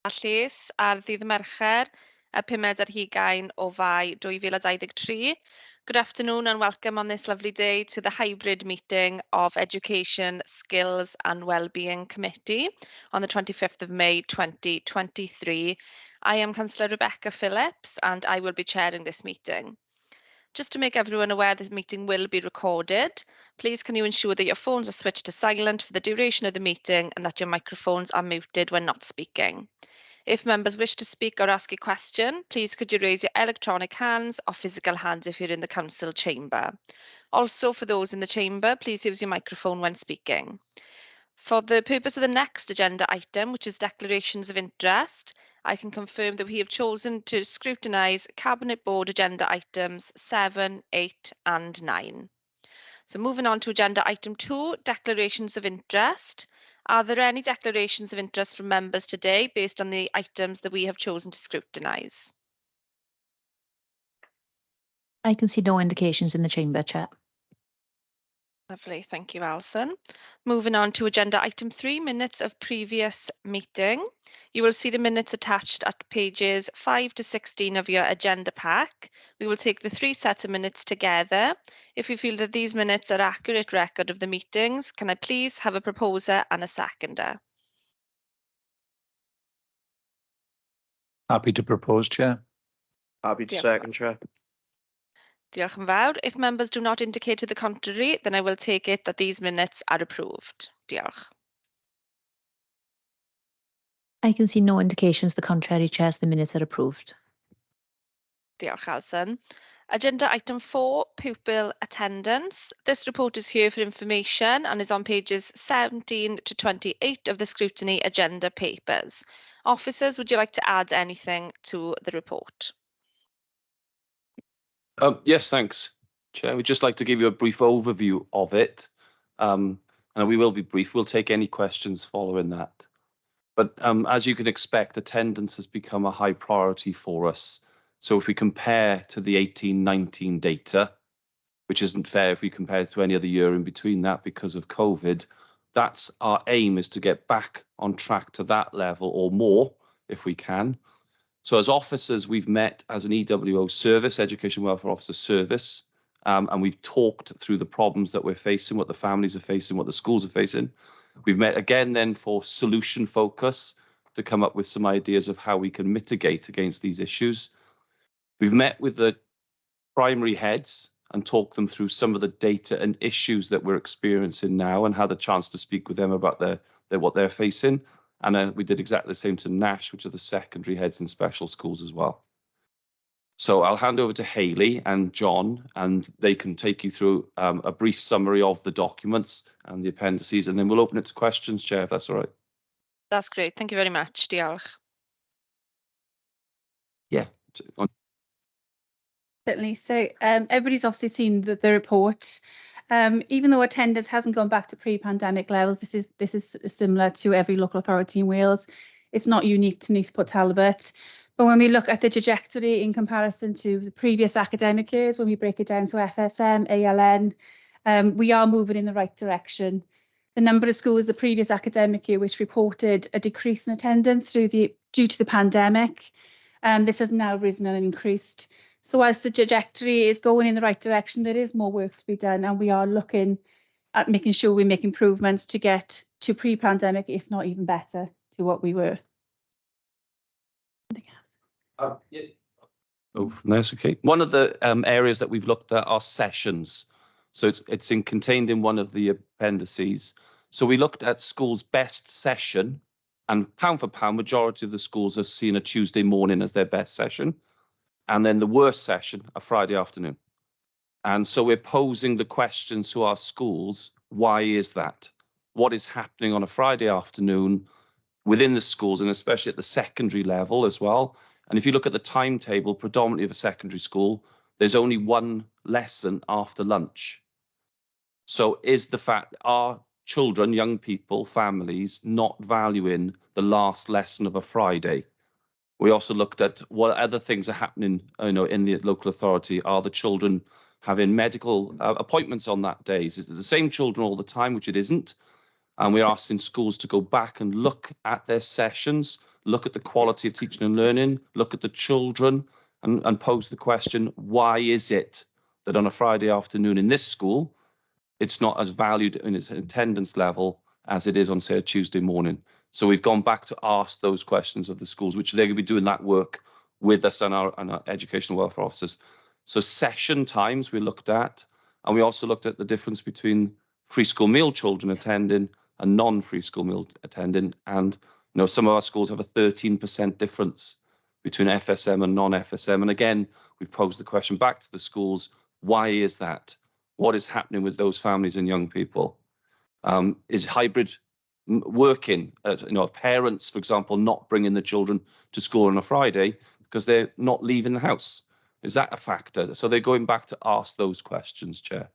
a lles ar ddydd Mercher, y 5 ar 20 o Fai 2023. Good afternoon and welcome on this lovely day to the hybrid meeting of Education, Skills and Wellbeing Committee on the 25th of May 2023. I am Councillor Rebecca Phillips and I will be chairing this meeting. Just to make everyone aware, this meeting will be recorded. Please can you ensure that your phones are switched to silent for the duration of the meeting and that your microphones are muted when not speaking. If members wish to speak or ask a question, please could you raise your electronic hands or physical hands if you're in the council chamber. Also, for those in the chamber, please use your microphone when speaking. For the purpose of the next agenda item, which is declarations of interest, I can confirm that we have chosen to scrutinise Cabinet Board agenda items 7, 8 and 9. So moving on to agenda item 2, declarations of interest. Are there any declarations of interest from members today based on the items that we have chosen to scrutinise? I can see no indications in the chamber, Chair. Lovely, thank you, Alison. Moving on to agenda item 3, minutes of previous meeting. You will see the minutes attached at pages 5 to 16 of your agenda pack. We will take the 3 sets of minutes together. If you feel that these minutes are accurate record of the meetings, can I please have a proposer and a seconder? Happy to propose, Chair. Happy to second, Chair. Diolch yn fawr. If members do not indicate to the contrary, then I will take it that these minutes are approved. Diolch. I can see no indications the contrary, Chair, so the minutes are approved. Diolch, Alison. Agenda item 4, pupil attendance. This report is here for information and is on pages 17 to 28 of the scrutiny agenda papers. Officers, would you like to add anything to the report? Yes, thanks, Chair. We'd just like to give you a brief overview of it. And we will be brief. We'll take any questions following that. But as you can expect, attendance has become a high priority for us. So if we compare to the 18-19 data, which isn't fair if we compare it to any other year in between that because of COVID, that's our aim, is to get back on track to that level or more if we can. So as officers, we've met as an EWO service, Education Welfare Officer Service, and we've talked through the problems that we're facing, what the families are facing, what the schools are facing. We've met again then for solution focus to come up with some ideas of how we can mitigate against these issues. We've met with the primary heads and talked them through some of the data and issues that we're experiencing now and had the chance to speak with them about what they're facing. And we did exactly the same to NASH, which are the secondary heads in special schools as well. So I'll hand over to Hayley and John, and they can take you through a brief summary of the documents and the appendices, and then we'll open it to questions, Chair, if that's all right. That's great. Thank you very much. Diolch. Yeah. Certainly. So everybody's obviously seen the report. Even though attendance hasn't gone back to pre-pandemic levels, this is similar to every local authority in Wales. It's not unique to Neath, Talbot. But when we look at the trajectory in comparison to the previous academic years, when we break it down to FSM, ALN, we are moving in the right direction. The number of schools the previous academic year which reported a decrease in attendance due to the pandemic, this has now risen and increased. So as the trajectory is going in the right direction, there is more work to be done, and we are looking at making sure we make improvements to get to pre-pandemic, if not even better, to what we were. Anything else? Yeah. Oh, that's okay. One of the areas that we've looked at are sessions. So it's contained in one of the appendices. So we looked at schools' best session, and pound for pound, majority of the schools have seen a Tuesday morning as their best session. And then the worst session, a Friday afternoon. And so we're posing the questions to our schools, why is that? What is happening on a Friday afternoon within the schools, and especially at the secondary level as well? And if you look at the timetable, predominantly of a secondary school, there's only one lesson after lunch. So is the fact that our children, young people, families, not valuing the last lesson of a Friday? We also looked at what other things are happening, in the local authority. Are the children having medical appointments on that day? Is it the same children all the time, which it isn't? And we're asking schools to go back and look at their sessions look at the quality of teaching and learning, look at the children, and pose the question, why is it that on a Friday afternoon in this school, it's not as valued in its attendance level as it is on, say, a Tuesday morning? So we've gone back to ask those questions of the schools, which they're going to be doing that work with us and our educational welfare officers. So session times we looked at, and we also looked at the difference between free school meal children attending and non-free school meal attending. And some of our schools have a 13% difference between FSM and non-FSM. And again, we've posed the question back to the schools, why is that? What is happening with those families and young people? Is hybrid working? Parents, for example, not bringing the children to school on a Friday because they're not leaving the house. Is that a factor? So they're going back to ask those questions, Chair.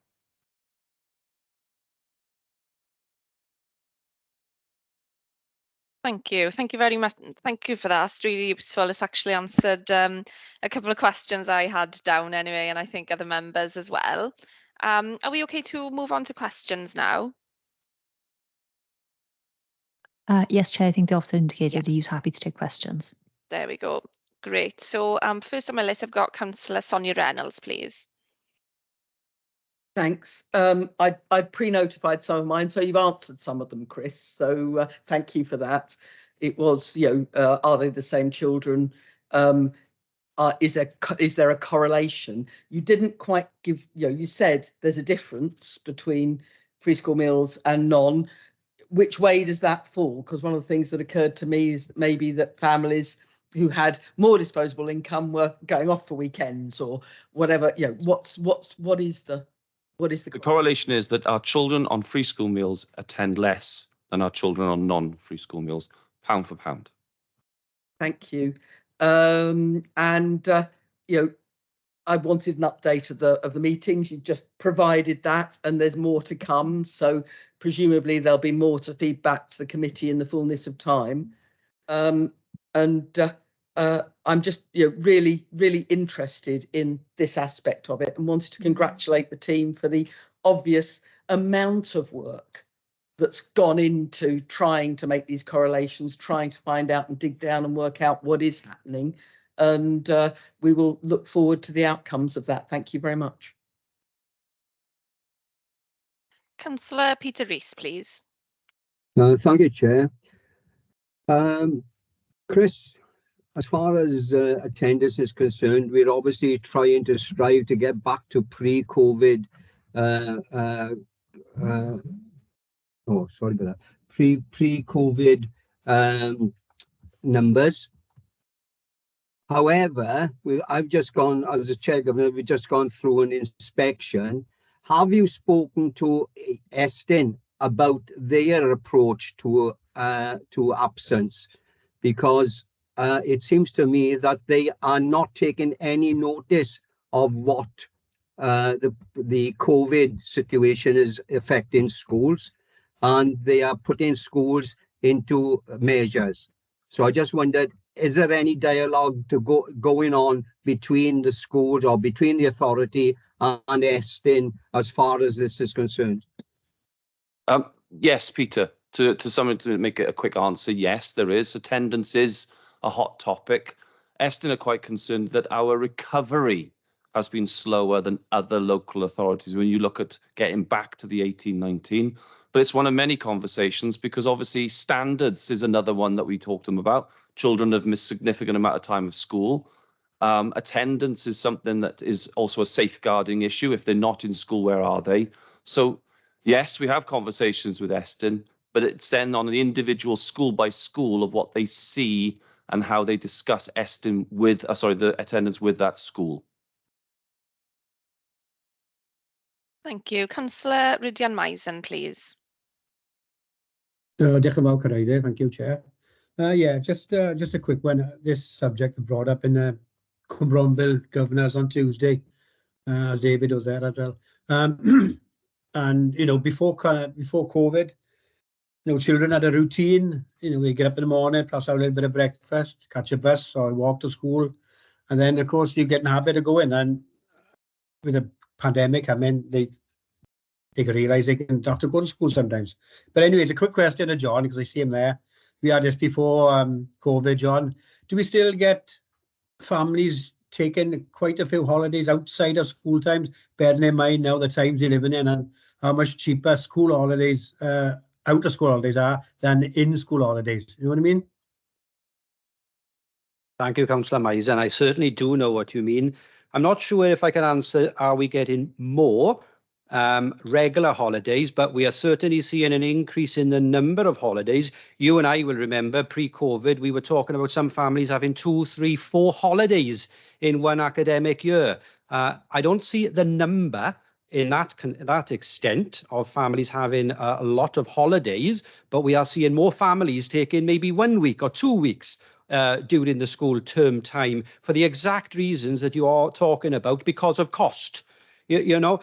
Thank you. Thank you very much. Thank you for that. It's really useful. It's actually answered a couple of questions I had down anyway, and I think other members as well. Are we okay to move on to questions now? Yes, Chair, I think the officer indicated he's happy to take questions. There we go. Great. So first on my list, I've got Councillor Sonia Reynolds, please. Thanks. I pre-notified some of mine, so you've answered some of them, Chris. So thank you for that. It was, are they the same children? Is there a correlation? You didn't quite give, you said there's a difference between free school meals and non. Which way does that fall? Because one of the things that occurred to me is maybe that families who had more disposable income were going off for weekends or whatever. What is the correlation is that our children on free school meals attend less than our children on non-free school meals, pound for pound. Thank you. I wanted an update of the meetings. You've just provided that, and there's more to come. So presumably there'll be more to feed back to the committee in the fullness of time. I'm just really, really interested in this aspect of it and wanted to congratulate the team for the obvious amount of work that's gone into trying to make these correlations, trying to find out and dig down and work out what is happening. And we will look forward to the outcomes of that. Thank you very much. Councillor Peter Rees, please. Thank you, Chair. Chris, as far as attendance is concerned, we're obviously trying to strive to get back to pre-COVID. Sorry about that. Pre-COVID numbers. However, I've just gone, as a chair governor, we've just gone through an inspection. Have you spoken to Estin about their approach to absence? Because it seems to me that they are not taking any notice of what the COVID situation is affecting schools, and they are putting schools into measures. So I just wondered, is there any dialogue going on between the schools or between the authority and Estin as far as this is concerned? Yes, Peter. To someone to make it a quick answer, yes, there is. Attendance is a hot topic. Estin are quite concerned that our recovery has been slower than other local authorities when you look at getting back to the 18-19. But it's one of many conversations, because obviously standards is another one that we talked to them about. Children have missed a significant amount of time of school. Attendance is something that is also a safeguarding issue. If they're not in school, where are they? So yes, we have conversations with Estin, but it's then on the individual school by school of what they see and how they discuss Estin with, the attendance with that school. Thank you. Councillor Rydian Maisen, please. Thank you, Chair. Yeah, just a quick one. This subject brought up in the Cwmbron Bill Governors on Tuesday. David was there as well. And before COVID, children had a routine. We get up in the morning, perhaps have a little bit of breakfast, catch a bus or walk to school, and then of course you get in the habit of going. And with the pandemic, I mean, they realise they can have to go to school sometimes. But anyways, a quick question to John, because I see him there. we had this before COVID, John. Do we still get families taking quite a few holidays outside of school times, bearing in mind now the times we're living in and how much cheaper school holidays, out of school holidays are than in school holidays? You know what I mean? Thank you, Councillor Mizen. I certainly do know what you mean. I'm not sure if I can answer, are we getting more regular holidays, but we are certainly seeing an increase in the number of holidays. You and I will remember pre-COVID, we were talking about some families having 2, 3, 4 holidays in one academic year. I don't see the number in that extent of families having a lot of holidays, but we are seeing more families taking maybe 1 week or 2 weeks during the school term time for the exact reasons that you are talking about, because of cost. You know,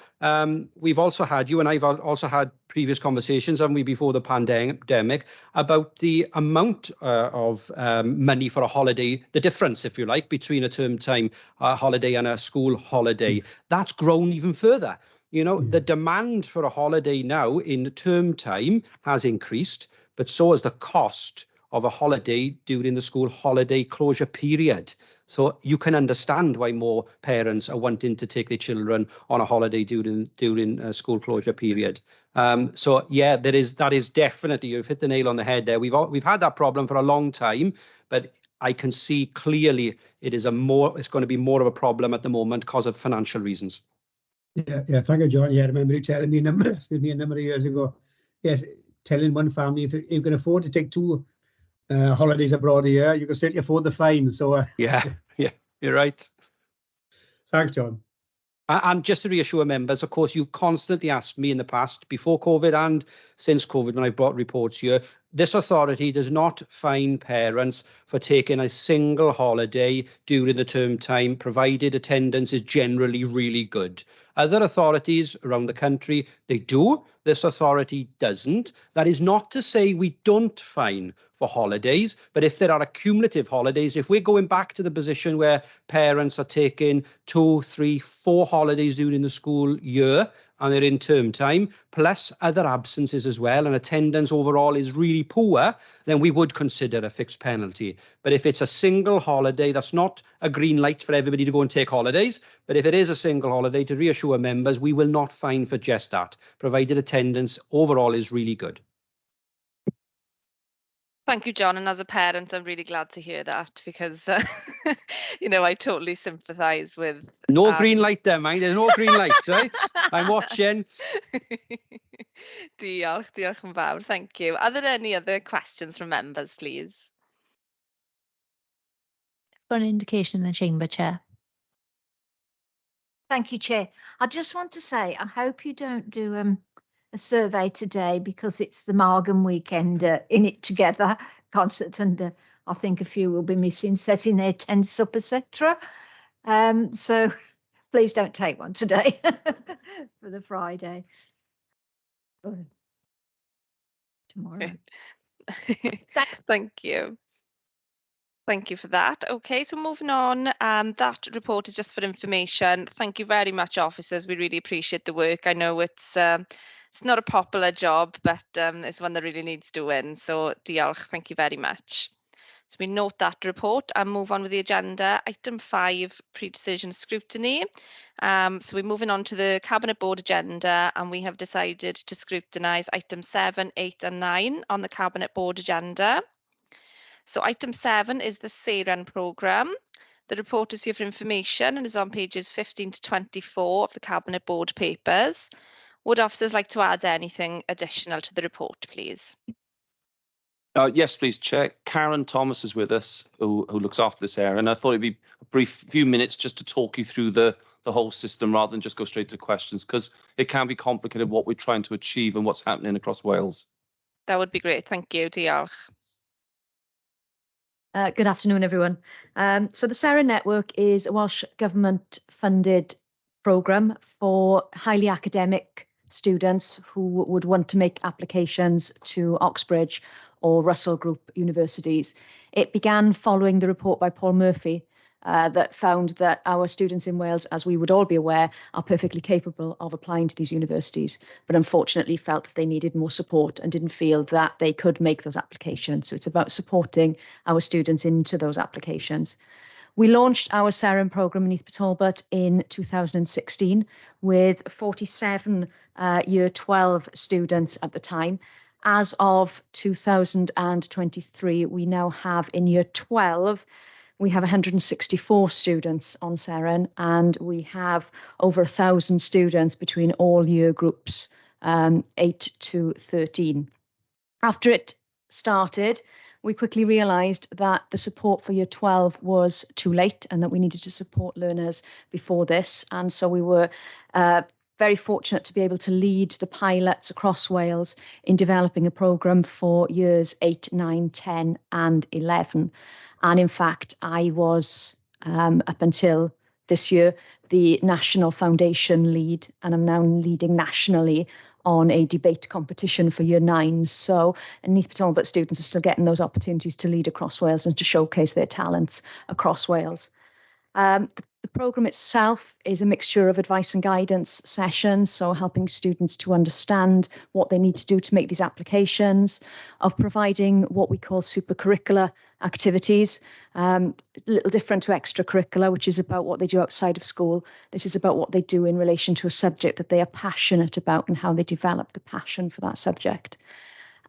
we've also had, you and I've also had previous conversations, haven't we, before the pandemic, about the amount of money for a holiday, the difference, if you like, between a term time holiday and a school holiday. That's grown even further. You know, the demand for a holiday now in term time has increased, but so has the cost of a holiday during the school holiday closure period. So you can understand why more parents are wanting to take their children on a holiday during a school closure period. So yeah, that is definitely, you've hit the nail on the head there. We've had that problem for a long time, but I can see clearly it's going to be more of a problem at the moment because of financial reasons. Yeah, thank you, John. Yeah, I remember you telling me a number of years ago. Yes, telling one family if you can afford to take 2 holidays abroad a year, you can certainly afford the fine. So yeah, you're right. Thanks, John. And just to reassure members, of course, you've constantly asked me in the past, before COVID and since COVID, when I brought reports here, this authority does not fine parents for taking a single holiday during the term time, provided attendance is generally really good. Other authorities around the country, they do. This authority doesn't. That is not to say we don't fine for holidays, but if there are accumulative holidays, if we're going back to the position where parents are taking 2, 3, 4 holidays during the school year and they're in term time, plus other absences as well, and attendance overall is really poor, then we would consider a fixed penalty. But if it's a single holiday, that's not a green light for everybody to go and take holidays. But if it is a single holiday, to reassure members, we will not fine for just that, provided attendance overall is really good. Thank you, John. And as a parent, I'm really glad to hear that, because, you know, I totally sympathise with... No green light there, mind. There's no green lights, right? I'm watching. Diolch yn fawr. Thank you. Are there any other questions from members, please? Got an indication in the chamber, Chair. Thank you, Chair. I just want to say, I hope you don't do a survey today, because it's the Margam weekend in it together concert, and I think a few will be missing, setting their tents up, etc. So please don't take one today for the Friday. Tomorrow. Thank you. Thank you for that. Okay, so moving on, that report is just for information. Thank you very much, officers. We really appreciate the work. I know it's not a popular job, but it's one that really needs doing. So diolch, thank you very much. So we note that report and move on with the agenda. Item 5, pre-decision scrutiny. So we're moving on to the Cabinet Board agenda, and we have decided to scrutinise item 7, 8 and 9 on the Cabinet Board agenda. So item 7 is the SEIREN programme. The report is here for information and is on pages 15 to 24 of the Cabinet Board papers. Would officers like to add anything additional to the report, please? Yes, please, Chair. Karen Thomas is with us, who looks after this area, and I thought it'd be a brief few minutes just to talk you through the whole system rather than just go straight to questions, because it can be complicated what we're trying to achieve and what's happening across Wales. That would be great. Thank you. Diolch. Good afternoon, everyone. So the SEIREN network is a Welsh Government funded programme for highly academic students who would want to make applications to Oxbridge or Russell Group universities. It began following the report by Paul Murphy that found that our students in Wales, as we would all be aware, are perfectly capable of applying to these universities, but unfortunately felt that they needed more support and didn't feel that they could make those applications. So it's about supporting our students into those applications. We launched our SEREN programme in Neath Talbot in 2016 with 47 year 12 students at the time. As of 2023, we now have in year 12, we have 164 students on SEREN, and we have over 1,000 students between all year groups, 8 to 13. After it started, we quickly realised that the support for year 12 was too late and that we needed to support learners before this. And so we were very fortunate to be able to lead the pilots across Wales in developing a programme for years 8, 9, 10 and 11. And in fact, I was, up until this year, the National Foundation lead, and I'm now leading nationally on a debate competition for year 9. So Neath Talbot students are still getting those opportunities to lead across Wales and to showcase their talents across Wales. The programme itself is a mixture of advice and guidance sessions, so helping students to understand what they need to do to make these applications, of providing what we call supercurricular activities, a little different to extracurricular, which is about what they do outside of school. This is about what they do in relation to a subject that they are passionate about and how they develop the passion for that subject.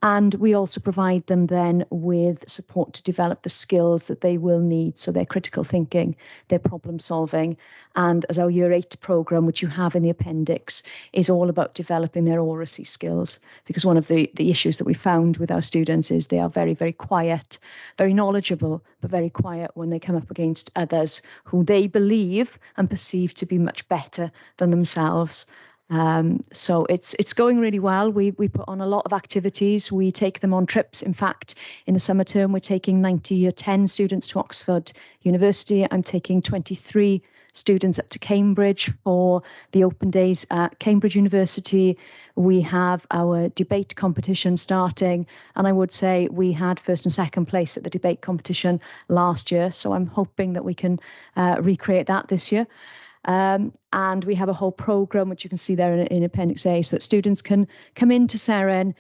And we also provide them then with support to develop the skills that they will need. So their critical thinking, their problem solving. And as our year 8 programme, which you have in the appendix, is all about developing their oracy skills. Because one of the issues that we found with our students is they are very, very quiet, very knowledgeable, but very quiet when they come up against others who they believe and perceive to be much better than themselves. So it's going really well. We put on a lot of activities. We take them on trips. In fact, in the summer term, we're taking 90 year 10 students to Oxford University. I'm taking 23 students up to Cambridge for the open days at Cambridge University. We have our debate competition starting, and I would say we had first and second place at the debate competition last year. So I'm hoping that we can recreate that this year. And we have a whole programme, which you can see there in Appendix A, so that students can come into SEREN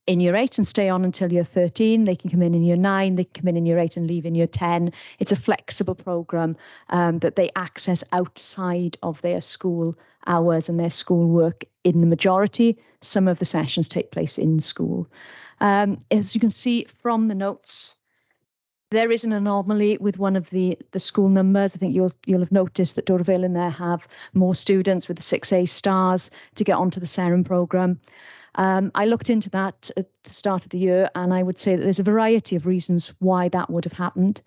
in year 8 and stay on until year 13. They can come in year 9, they can come in year 8 and leave in year 10. It's a flexible programme that they access outside of their school hours and their school work in the majority. Some of the sessions take place in school. As you can see from the notes, there is an anomaly with one of the school numbers. I think you'll have noticed that Dora Vale in there have more students with the 6A stars to get onto the SEREN programme. I looked into that at the start of the year, and I would say that there's a variety of reasons why that would have happened.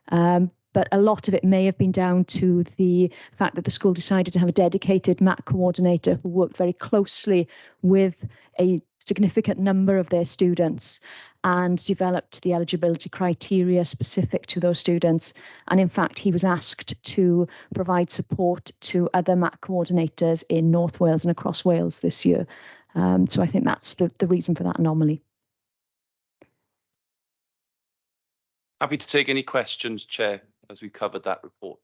But a lot of it may have been down to the fact that the school decided to have a dedicated MAT coordinator who worked very closely with a significant number of their students and developed the eligibility criteria specific to those students. And in fact, he was asked to provide support to other MAT coordinators in North Wales and across Wales this year. So I think that's the reason for that anomaly. Happy to take any questions, Chair, as we covered that report.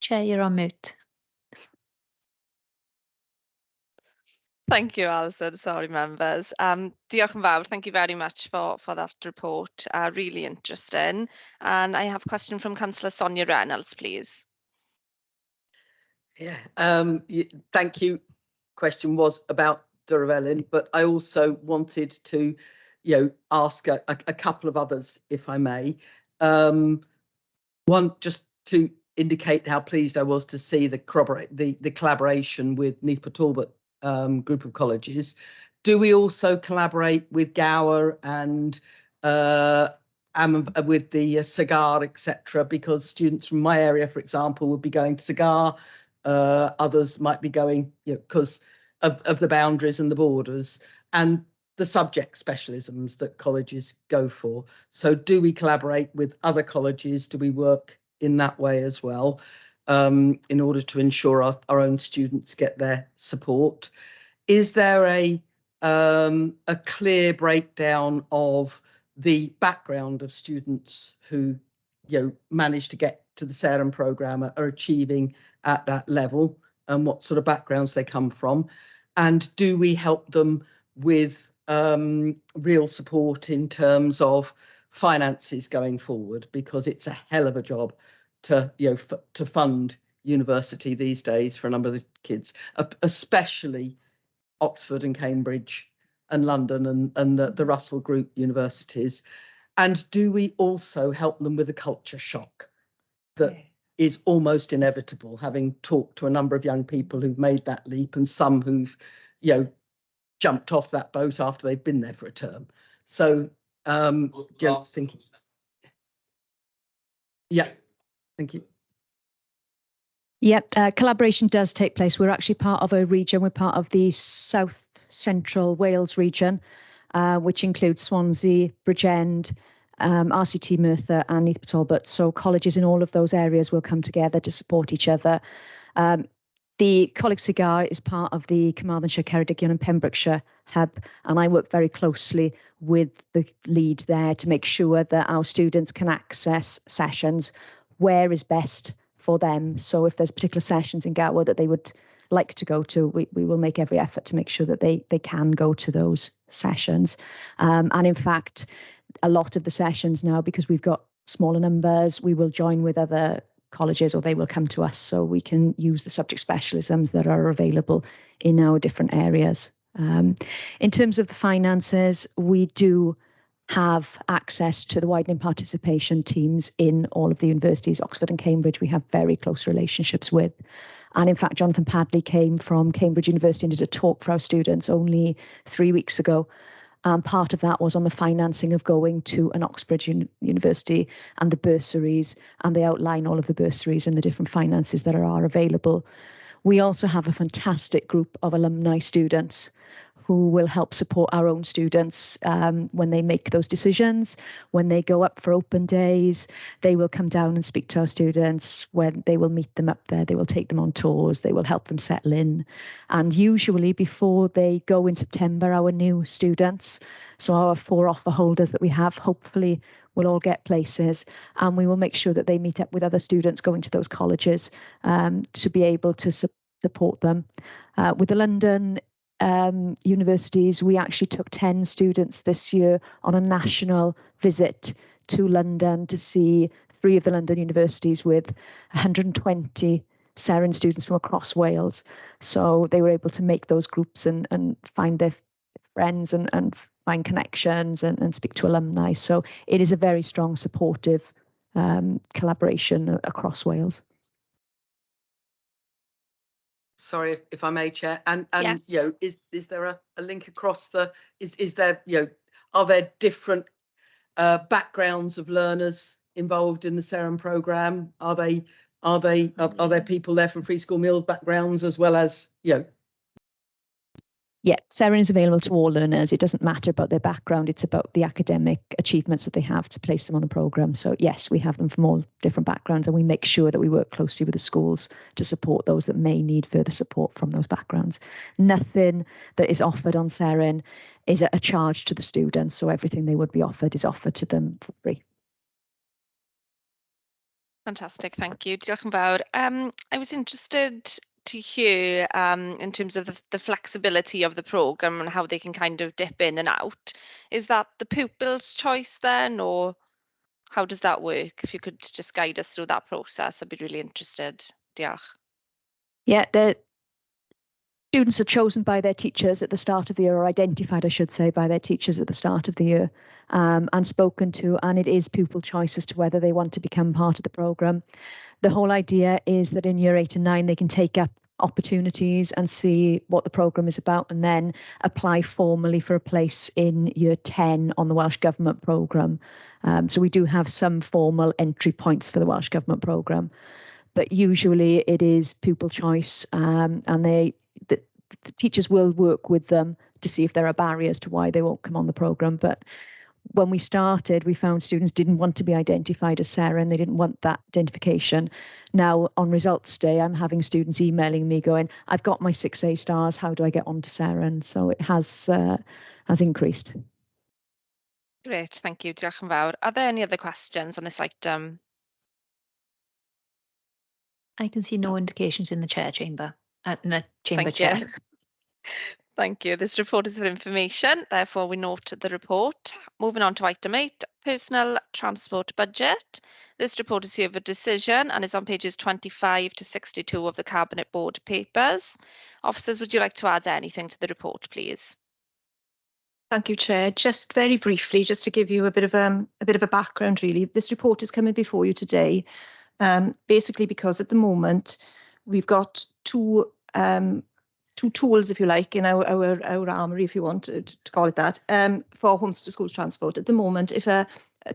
Chair, you're on mute. Thank you, Alison. Sorry, members. Diolch yn fawr. Thank you very much for that report. Really interesting. And I have a question from Councillor Sonia Reynolds, please. Yeah, thank you. Question was about Dora, but I also wanted to, ask a couple of others, if I may. One, just to indicate how pleased I was to see the collaboration with Neath Talbot group of colleges. Do we also collaborate with Gower and with the Cigar, etc.? Because students from my area, for example, would be going to Cigar. Others might be going, because of the boundaries and the borders and the subject specialisms that colleges go for. So do we collaborate with other colleges? Do we work in that way as well, in order to ensure our own students get their support? Is there a clear breakdown of the background of students who, manage to get to the SEREN programme are achieving at that level, and what sort of backgrounds they come from, and do we help them with real support in terms of finances going forward, because it's a hell of a job to to fund university these days for a number of the kids, especially Oxford and Cambridge and London and the Russell Group universities. And do we also help them with a culture shock that is almost inevitable, having talked to a number of young people who've made that leap, and some who've jumped off that boat after they've been there for a term. So thank you. Yep, collaboration does take place. We're actually part of a region. We're part of the South Central Wales region, which includes Swansea, Bridgend, RCT Merthyr and Neath Talbot. So colleges in all of those areas will come together to support each other. The Coleg Cigar is part of the Carmarthenshire, Ceredigion and Pembrokeshire hub, and I work very closely with the lead there to make sure that our students can access sessions where is best for them. So if there's particular sessions in Gatwa that they would like to go to, we will make every effort to make sure that they can go to those sessions. And in fact, a lot of the sessions now, because we've got smaller numbers, we will join with other colleges, or they will come to us, so we can use the subject specialisms that are available in our different areas. In terms of the finances, we do have access to the widening participation teams in all of the universities. Oxford and Cambridge we have very close relationships with. And in fact, Jonathan Padley came from Cambridge University and did a talk for our students only 3 weeks ago. Part of that was on the financing of going to an Oxford University and the bursaries, and they outline all of the bursaries and the different finances that are available. We also have a fantastic group of alumni students who will help support our own students when they make those decisions. When they go up for open days, they will come down and speak to our students. When they will meet them up there, they will take them on tours, they will help them settle in. And usually before they go in September, our new students, so our 4 offer holders that we have, hopefully will all get places, and we will make sure that they meet up with other students going to those colleges to be able to support them. With the London universities, we actually took 10 students this year on a national visit to London to see 3 of the London universities with 120 SEREN students from across Wales. So they were able to make those groups and find their friends and find connections and speak to alumni. So it is a very strong supportive collaboration across Wales. Sorry, if I may, Chair, and Yes. Is there a link across the? Is there are there different backgrounds of learners involved in the SEREN programme? Are there people there from free school meals backgrounds as well as Yeah, SEREN is available to all learners. It doesn't matter about their background. It's about the academic achievements that they have to place them on the programme. So yes, we have them from all different backgrounds, and we make sure that we work closely with the schools to support those that may need further support from those backgrounds. Nothing that is offered on SEREN is at a charge to the students. So everything they would be offered is offered to them for free. Fantastic, thank you. Diolch yn fawr. I was interested to hear in terms of the flexibility of the programme and how they can kind of dip in and out. Is that the pupil's choice then, or how does that work? If you could just guide us through that process, I'd be really interested. Diolch. Yeah, the students are chosen by their teachers at the start of the year, or identified, I should say, by their teachers at the start of the year, and spoken to, and it is pupil choice as to whether they want to become part of the programme. The whole idea is that in year 8 and 9, they can take up opportunities and see what the programme is about, and then apply formally for a place in year 10 on the Welsh Government programme. So we do have some formal entry points for the Welsh Government programme, but usually it is pupil choice, and the teachers will work with them to see if there are barriers to why they won't come on the programme. But when we started, we found students didn't want to be identified as SEREN. They didn't want that identification. Now, on results day, I'm having students emailing me going, I've got my 6 A stars, how do I get onto SEREN? So it has increased. Great, thank you. Diolch yn fawr. Are there any other questions on this item? I can see no indications in the chair chamber, in the chamber Thank you. chair. Thank you. This report is for information, therefore we note the report. Moving on to item 8, personal transport budget. This report is here for decision and is on pages 25 to 62 of the Cabinet Board papers. Officers, would you like to add anything to the report, please? Thank you, Chair. Just very briefly, just to give you a bit of a background, really. This report is coming before you today, basically because at the moment we've got two tools, if you like, in our armoury, if you want to call it that, for homes to schools transport. At the moment, if a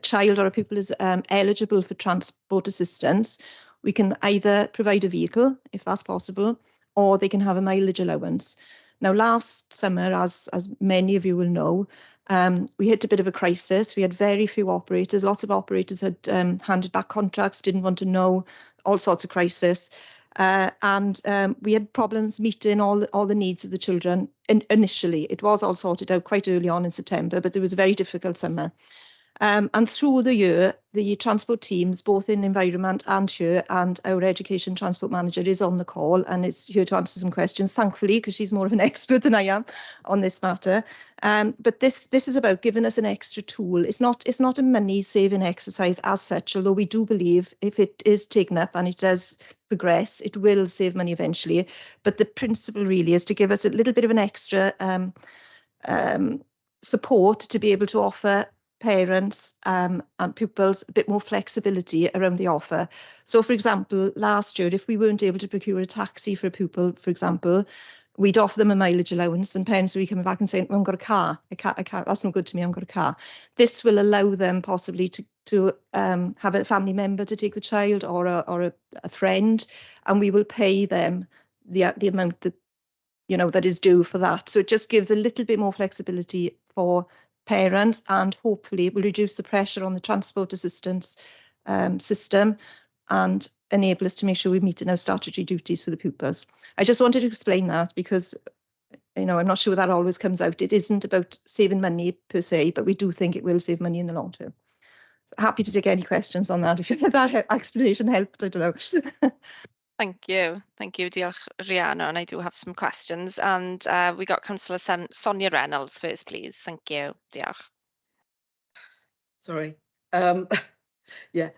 child or a pupil is eligible for transport assistance, we can either provide a vehicle, if that's possible, or they can have a mileage allowance. Now, last summer, as many of you will know, we hit a bit of a crisis. We had very few operators. Lots of operators had handed back contracts, didn't want to know, all sorts of crisis. And we had problems meeting all the needs of the children. Initially, it was all sorted out quite early on in September, but it was a very difficult summer. And through the year, the transport teams, both in environment and here, and our education transport manager is on the call and is here to answer some questions, thankfully, because she's more of an expert than I am on this matter. But this is about giving us an extra tool. It's not a money-saving exercise as such, although we do believe if it is taken up and it does progress, it will save money eventually. But the principle really is to give us a little bit of an extra support to be able to offer parents and pupils a bit more flexibility around the offer. So, for example, last year, if we weren't able to procure a taxi for a pupil, for example, we'd offer them a mileage allowance, and parents would be coming back and saying, well, I've got a car, that's not good to me, I've got a car. This will allow them possibly to have a family member to take the child or a friend, and we will pay them the amount that that is due for that. So it just gives a little bit more flexibility for parents, and hopefully it will reduce the pressure on the transport assistance system and enable us to make sure we're meeting our statutory duties for the pupils. I just wanted to explain that because I'm not sure that always comes out. It isn't about saving money per se, but we do think it will save money in the long term. So happy to take any questions on that. If that explanation helped, I don't know. Thank you. Thank you, diolch, Rhiannon. And I do have some questions. And we got Councillor Sonia Reynolds first, please. Thank you. Diolch. Sorry. Yeah,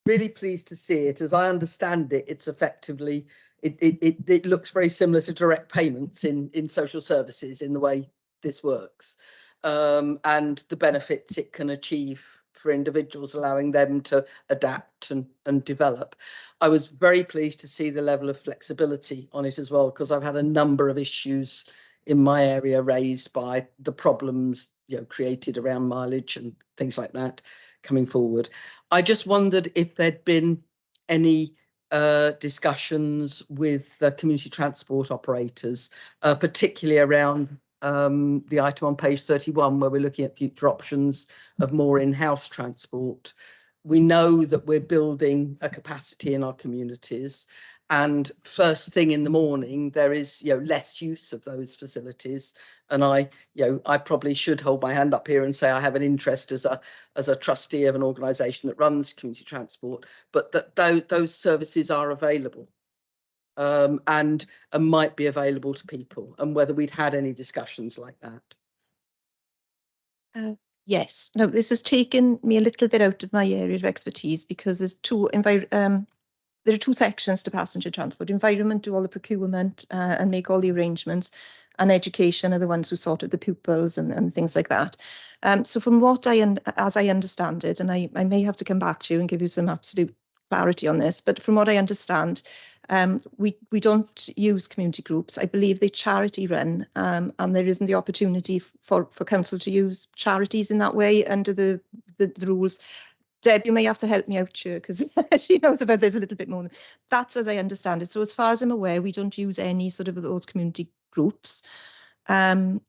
really pleased to see it. As I understand it, it's effectively, it looks very similar to direct payments in social services in the way this works. And the benefits it can achieve for individuals, allowing them to adapt and develop. I was very pleased to see the level of flexibility on it as well, because I've had a number of issues in my area raised by the problems created around mileage and things like that coming forward. I just wondered if there'd been any discussions with the community transport operators, particularly around the item on page 31, where we're looking at future options of more in-house transport. We know that we're building a capacity in our communities, and first thing in the morning there is less use of those facilities, and I probably should hold my hand up here and say I have an interest as a trustee of an organisation that runs community transport, but that those services are available. And might be available to people, and whether we'd had any discussions like that. Yes. No, this has taken me a little bit out of my area of expertise, because there's there are two sections to passenger transport. Environment do all the procurement and make all the arrangements, and education are the ones who sort out the pupils and things like that. So from what as I understand it, and I may have to come back to you and give you some absolute clarity on this, but from what I understand, we don't use community groups. I believe they charity run, and there isn't the opportunity for council to use charities in that way under the rules. Deb, you may have to help me out here, because she knows about this a little bit more. That's as I understand it. So as far as I'm aware, we don't use any sort of those community groups. I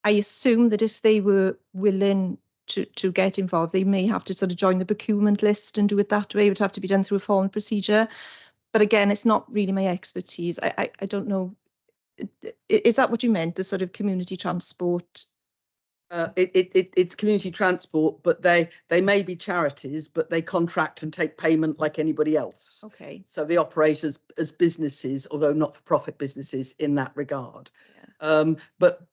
assume that if they were willing to get involved, they may have to sort of join the procurement list and do it that way. It would have to be done through a formal procedure. But again, it's not really my expertise. I don't know. Is that what you meant, the sort of community transport It's community transport, but they may be charities, but they contract and take payment like anybody else. Okay. So they operate as businesses, although not-for-profit businesses in that regard. Yeah. But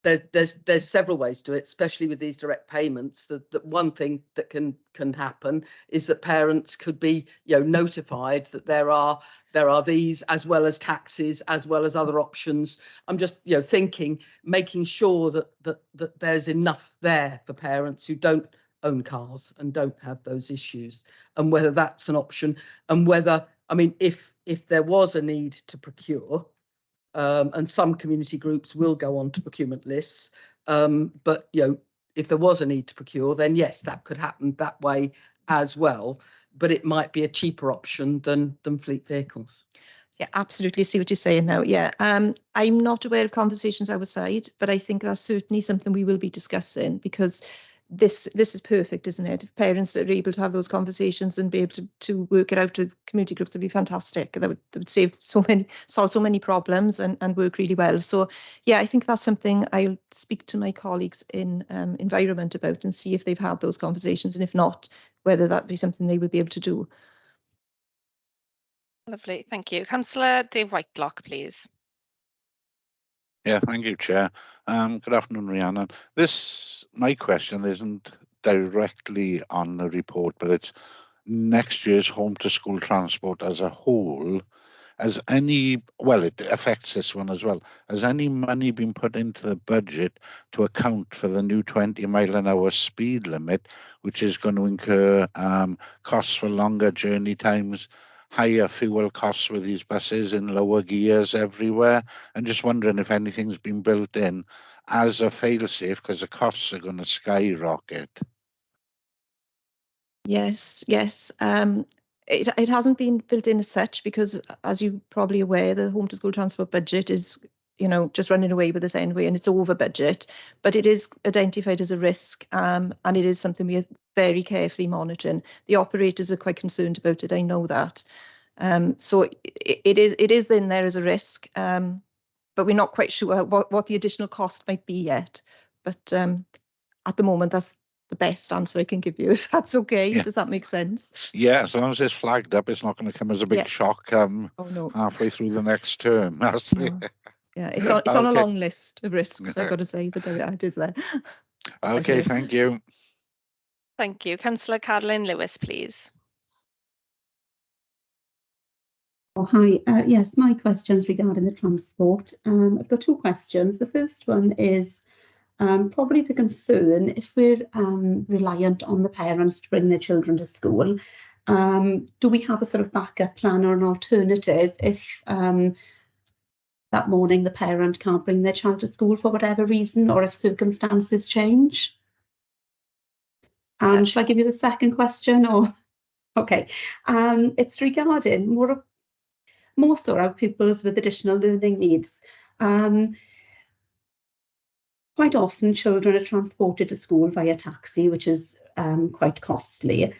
there's several ways to it, especially with these direct payments. That one thing that can happen is that parents could be notified that there are these, as well as taxis, as well as other options. I'm just thinking, making sure that there's enough there for parents who don't own cars and don't have those issues, and whether that's an option, and whether, I mean, if there was a need to procure, and some community groups will go on to procurement lists, but if there was a need to procure, then yes, that could happen that way as well, but it might be a cheaper option than fleet vehicles. Yeah, absolutely. I see what you're saying now. Yeah, I'm not aware of conversations outside, but I think that's certainly something we will be discussing, because this is perfect, isn't it? If parents are able to have those conversations and be able to work it out with community groups, would be fantastic. That would solve so many problems and work really well. So yeah, I think that's something I'll speak to my colleagues in environment about and see if they've had those conversations, and if not, whether that be something they would be able to do. Lovely, thank you. Councillor Dave Whitelock, please. Yeah, thank you, Chair. Good afternoon, Rhiannon. My question isn't directly on the report, but it's next year's home to school transport as a whole. It affects this one as well. Has any money been put into the budget to account for the new 20-mile-an-hour speed limit, which is going to incur costs for longer journey times, higher fuel costs with these buses in lower gears everywhere? And just wondering if anything's been built in as a fail-safe, because the costs are going to skyrocket. Yes. It hasn't been built in as such, because, as you're probably aware, the home to school transport budget is, just running away with us anyway, and it's over budget. But it is identified as a risk, and it is something we are very carefully monitoring. The operators are quite concerned about it, I know that. So it is in there as a risk, but we're not quite sure what the additional cost might be yet. But at the moment, that's the best answer I can give you, if that's okay. Yeah. Does that make sense? Yeah, as long as it's flagged up, it's not going to come as a big shock halfway through the next term. Yeah, it's on a long list of risks, I've got to say, but there it is there. Okay, thank you. Thank you. Councillor Caroline Lewis, please. Oh, hi. Yes, my question's regarding the transport. I've got two questions. The first one is probably the concern, if we're reliant on the parents to bring their children to school, do we have a sort of backup plan or an alternative if that morning the parent can't bring their child to school for whatever reason, or if circumstances change? And shall I give you the second question, or? Okay, it's regarding more so our pupils with additional learning needs. Quite often children are transported to school via taxi, which is quite costly.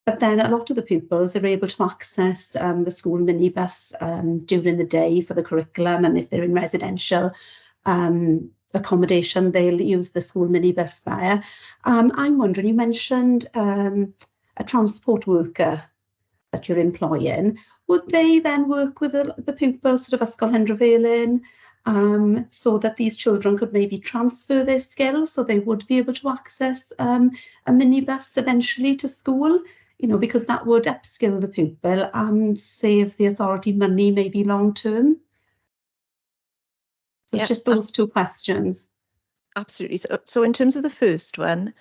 But then a lot of the pupils are able to access the school minibus during the day for the curriculum, and if they're in residential accommodation, they'll use the school minibus there. I'm wondering, you mentioned a transport worker that you're employing. Would they then work with the pupils sort of Ysgol Henryfelin, so that these children could maybe transfer their skills, so they would be able to access a minibus eventually to school? Because that would upskill the pupil and save the authority money, maybe long term. So it's just those two questions. Absolutely. So in terms of the first one,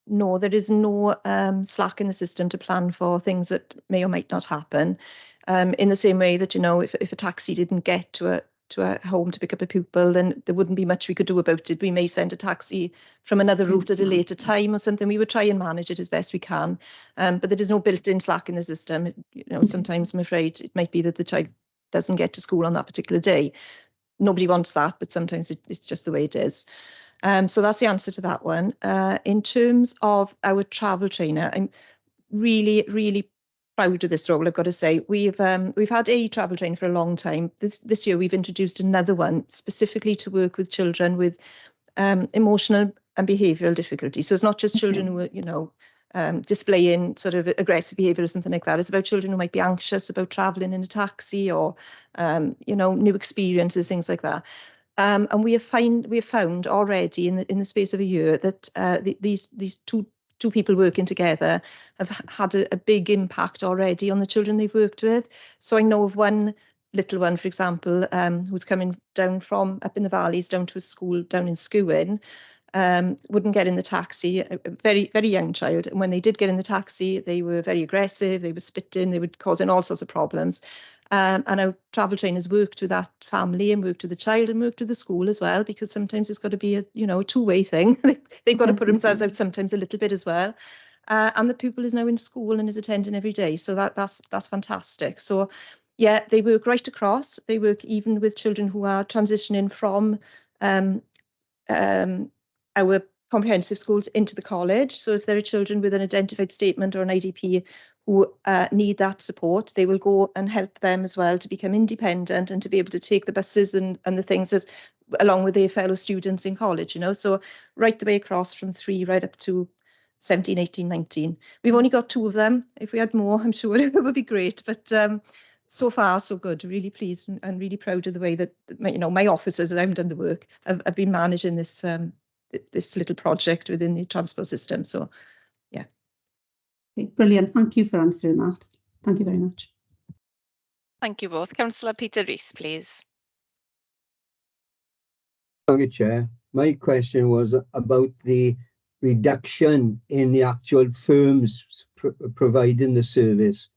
no, there is no slack in the system to plan for things that may or might not happen. In the same way that, if a taxi didn't get to a home to pick up a pupil, then there wouldn't be much we could do about it. We may send a taxi from another route at a later time or something. We would try and manage it as best we can. But there is no built-in slack in the system. Sometimes I'm afraid it might be that the child doesn't get to school on that particular day. Nobody wants that, but sometimes it's just the way it is. So that's the answer to that one. In terms of our travel trainer, I'm really, really proud of this role, I've got to say. We've had a travel trainer for a long time. This year we've introduced another one specifically to work with children with emotional and behavioural difficulty. So it's not just children who are, you know, displaying sort of aggressive behaviour or something like that. It's about children who might be anxious about travelling in a taxi or, you know, new experiences, things like that. And we have found already in the space of a year that these two people working together have had a big impact already on the children they've worked with. So I know of one little one, for example, who's coming down from up in the valleys down to a school down in Skewin. Wouldn't get in the taxi, a very, very young child. And when they did get in the taxi, they were very aggressive, they were spitting, they were causing all sorts of problems. And our travel trainers worked with that family and worked with the child and worked with the school as well, because sometimes it's got to be a, you know, a two-way thing. They've got to put themselves out sometimes a little bit as well. And the pupil is now in school and is attending every day. So that's fantastic. So yeah, they work right across. They work even with children who are transitioning from our comprehensive schools into the college. So if there are children with an identified statement or an IDP who need that support, they will go and help them as well to become independent and to be able to take the buses and the things as along with their fellow students in college, you know. So right the way across from 3 right up to 17, 18, 19. We've only got 2 of them. If we had more, I'm sure it would be great. But so far, so good. Really pleased and really proud of the way that, you know, my officers, and I haven't done the work, have been managing this this little project within the transport system. So, yeah. Okay, brilliant. Thank you for answering that. Thank you very much. Thank you both. Councillor Peter Rees, please. Thank you, Chair. My question was about the reduction in the actual firms providing the service.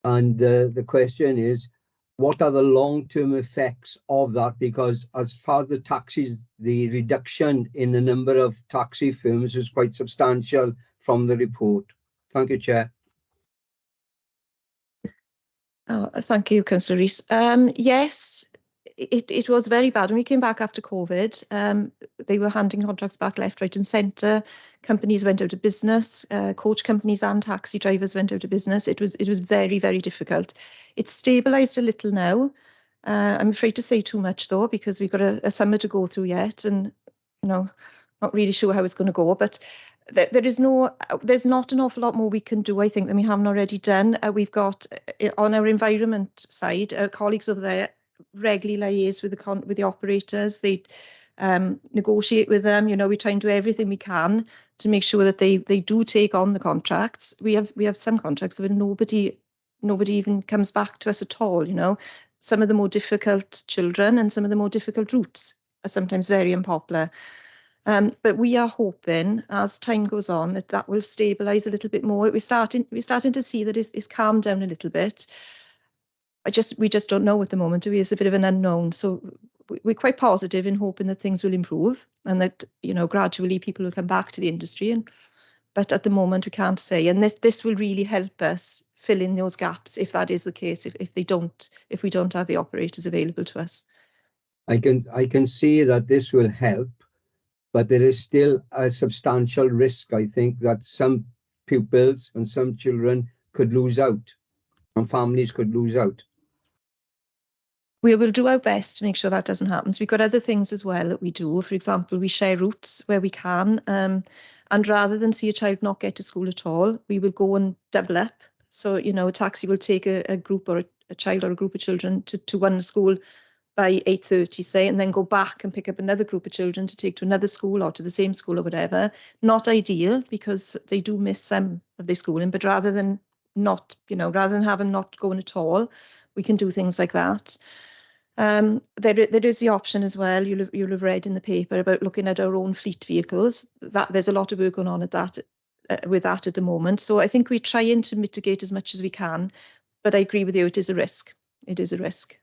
And the question is, what are the long-term effects of that? Because as far as the taxis, the reduction in the number of taxi firms is quite substantial from the report. Thank you, Chair. Oh, thank you, Councillor Rees. Yes, it was very bad. When we came back after COVID, they were handing contracts back left, right and centre. Companies went out of business. Coach companies and taxi drivers went out of business. It was very, very difficult. It's stabilised a little now. I'm afraid to say too much though, because we've got a summer to go through yet, and you know, not really sure how it's going to go. But there's not an awful lot more we can do, I think, than we haven't already done. We've got on our environment side, our colleagues over there regularly liaise with the operators. They negotiate with them. You know, we try and do everything we can to make sure that they do take on the contracts. We have some contracts where nobody even comes back to us at all. You know, some of the more difficult children and some of the more difficult routes are sometimes very unpopular. But we are hoping, as time goes on, that will stabilise a little bit more. We're starting to see that it's calmed down a little bit. We just don't know at the moment. It's a bit of an unknown. So we're quite positive in hoping that things will improve and that, you know, gradually people will come back to the industry. But at the moment we can't say. And this will really help us fill in those gaps if that is the case. If we don't have the operators available to us. I can see that this will help. But there is still a substantial risk, I think, that some pupils and some children could lose out and families could lose out. We will do our best to make sure that doesn't happen. So we've got other things as well that we do. For example, we share routes where we can. And rather than see a child not get to school at all, we will go and double up. So, you know, a taxi will take a group or a child or a group of children to one school by 8:30, say, and then go back and pick up another group of children to take to another school or to the same school or whatever. Not ideal because they do miss some of their schooling, but rather than have them not going at all, we can do things like that. There is the option as well. You'll have read in the paper about looking at our own fleet vehicles. That there's a lot of work going on at that with that at the moment. So I think we're trying to mitigate as much as we can, but I agree with you. It is a risk. It is a risk.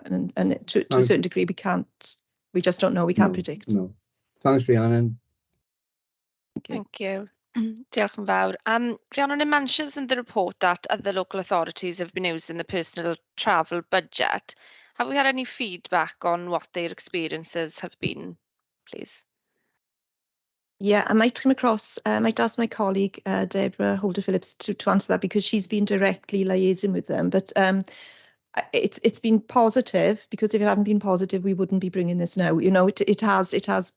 And to a certain degree, we just don't know, we can't predict. No. Thanks, Rhiannon. Thank you. Diolch yn fawr. Rhiannon, it mentions in the report that other local authorities have been using the personal travel budget. Have we had any feedback on what their experiences have been, please? Yeah, I might come across, I might ask my colleague, Deborah Holder-Phillips, to answer that because she's been directly liaising with them. But it's been positive, because if it hadn't been positive, we wouldn't be bringing this now. You know, it has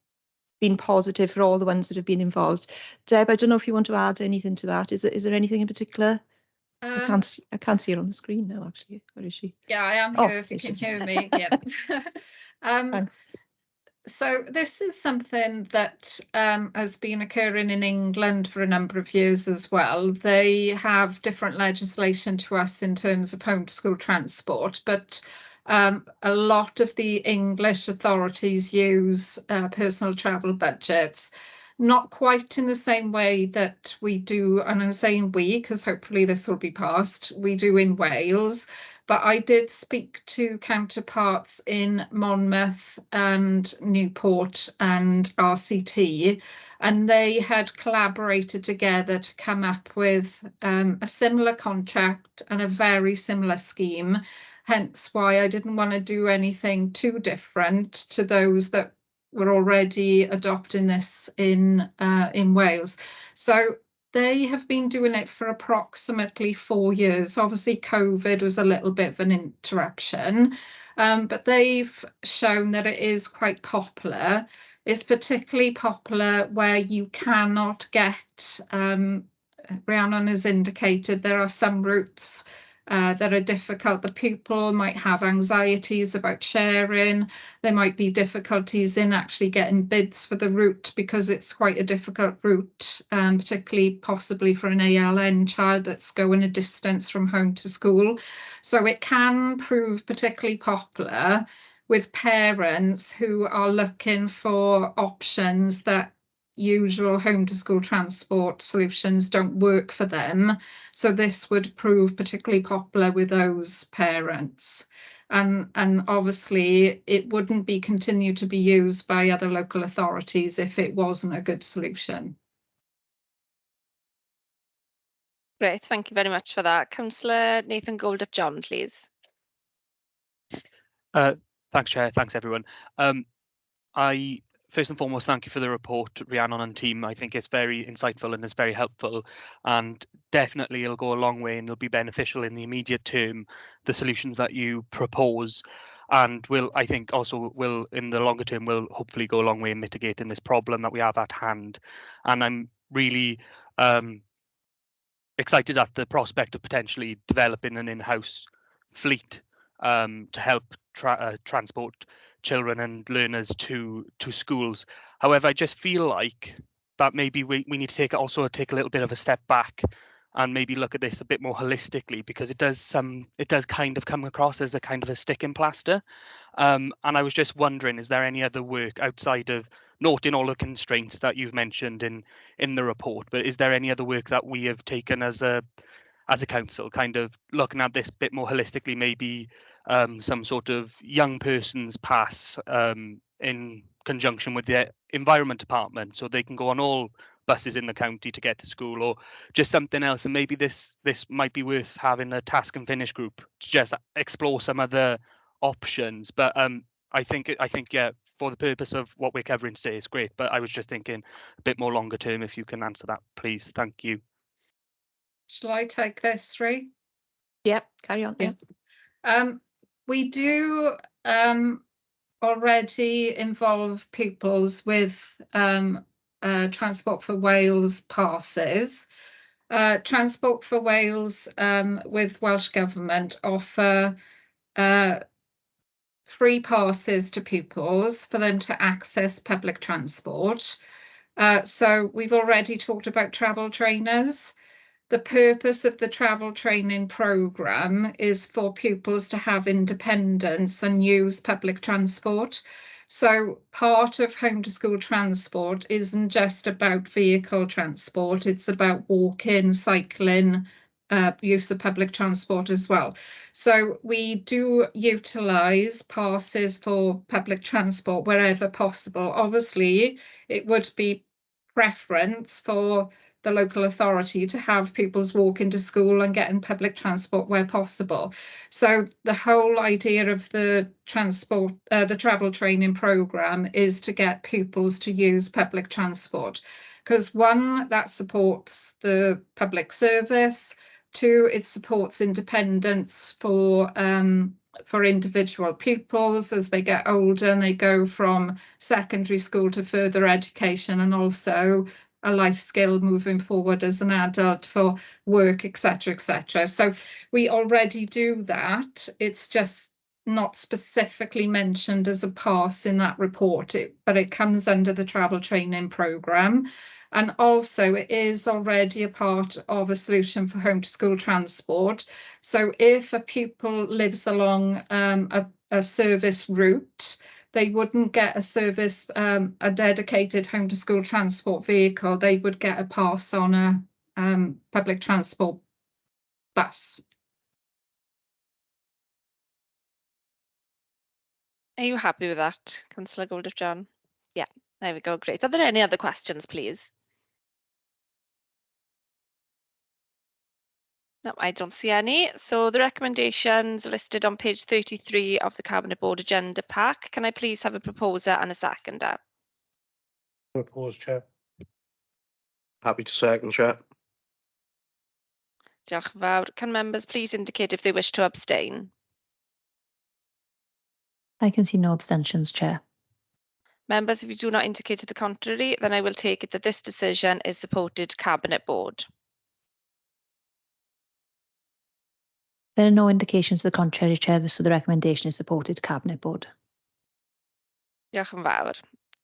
been positive for all the ones that have been involved. Deb, I don't know if you want to add anything to that. Is there anything in particular? I can't see her on the screen now, actually. Where is she? Yeah, I am Oh, here if you there can she hear is. me. Yeah. Thanks. So this is something that has been occurring in England for a number of years as well. They have different legislation to us in terms of home to school transport, but a lot of the English authorities use personal travel budgets, not quite in the same way that we do, and I'm saying we, because hopefully this will be passed, we do in Wales. But I did speak to counterparts in Monmouth and Newport and RCT, and they had collaborated together to come up with a similar contract and a very similar scheme. Hence why I didn't want to do anything too different to those that were already adopting this in Wales. So they have been doing it for approximately 4 years. Obviously, COVID was a little bit of an interruption, but they've shown that it is quite popular. It's particularly popular where you cannot get, Rhiannon has indicated there are some routes that are difficult. The pupil might have anxieties about sharing. There might be difficulties in actually getting bids for the route because it's quite a difficult route, particularly possibly for an ALN child that's going a distance from home to school. So it can prove particularly popular with parents who are looking for options that usual home to school transport solutions don't work for them. So this would prove particularly popular with those parents. And obviously it wouldn't be continued to be used by other local authorities if it wasn't a good solution. Great, thank you very much for that. Councillor Nathan Goldup-John, please. Thanks, Chair. Thanks, everyone. I first and foremost thank you for the report, Rhiannon and team. I think it's very insightful and it's very helpful, and definitely it'll go a long way and it'll be beneficial in the immediate term, the solutions that you propose, and I think also will in the longer term will hopefully go a long way in mitigating this problem that we have at hand. And I'm really excited at the prospect of potentially developing an in-house fleet to help transport children and learners to schools. However, I just feel like that maybe we need to take a little bit of a step back and maybe look at this a bit more holistically, because it does kind of come across as a kind of a sticking plaster. And I was just wondering, is there any other work outside of noting all the constraints that you've mentioned in the report, but is there any other work that we have taken as a council, kind of looking at this a bit more holistically, maybe some sort of young person's pass in conjunction with the environment department, so they can go on all buses in the county to get to school, or just something else? And maybe this might be worth having a task and finish group to just explore some other options. But I think yeah, for the purpose of what we're covering today, it's great. But I was just thinking a bit more longer term, if you can answer that, please. Thank you. Shall I take this, Rhi? Yep, carry on. Yeah. We do already involve pupils with Transport for Wales passes. Transport for Wales with Welsh Government offer free passes to pupils for them to access public transport. So we've already talked about travel trainers. The purpose of the travel training programme is for pupils to have independence and use public transport. So part of home to school transport isn't just about vehicle transport, it's about walking, cycling, use of public transport as well. So we do utilise passes for public transport wherever possible. Obviously, it would be preference for the local authority to have pupils walk into school and get in public transport where possible. So the whole idea of the travel training programme is to get pupils to use public transport, because one, that supports the public service. Two, it supports independence for for individual pupils as they get older and they go from secondary school to further education, and also a life skill moving forward as an adult for work, etc., etc. So we already do that. It's just not specifically mentioned as a pass in that report, but it comes under the travel training programme. And also it is already a part of a solution for home to school transport. So if a pupil lives along a service route, they wouldn't get a service, a dedicated home to school transport vehicle. They would get a pass on a public transport bus. Are you happy with that, Councillor Goldif-John? Yeah, there we go, great. Are there any other questions, please? No, I don't see any. So the recommendations listed on page 33 of the Cabinet Board agenda pack. Can I please have a proposer and a seconder? Propose, Chair. Happy to second, Chair. Diolch yn fawr. Can members please indicate if they wish to abstain? I can see no abstentions, Chair. Members, if you do not indicate to the contrary, then I will take it that this decision is supported Cabinet Board. There are no indications to the contrary, Chair, so the recommendation is supported Cabinet Board. Diolch yn fawr.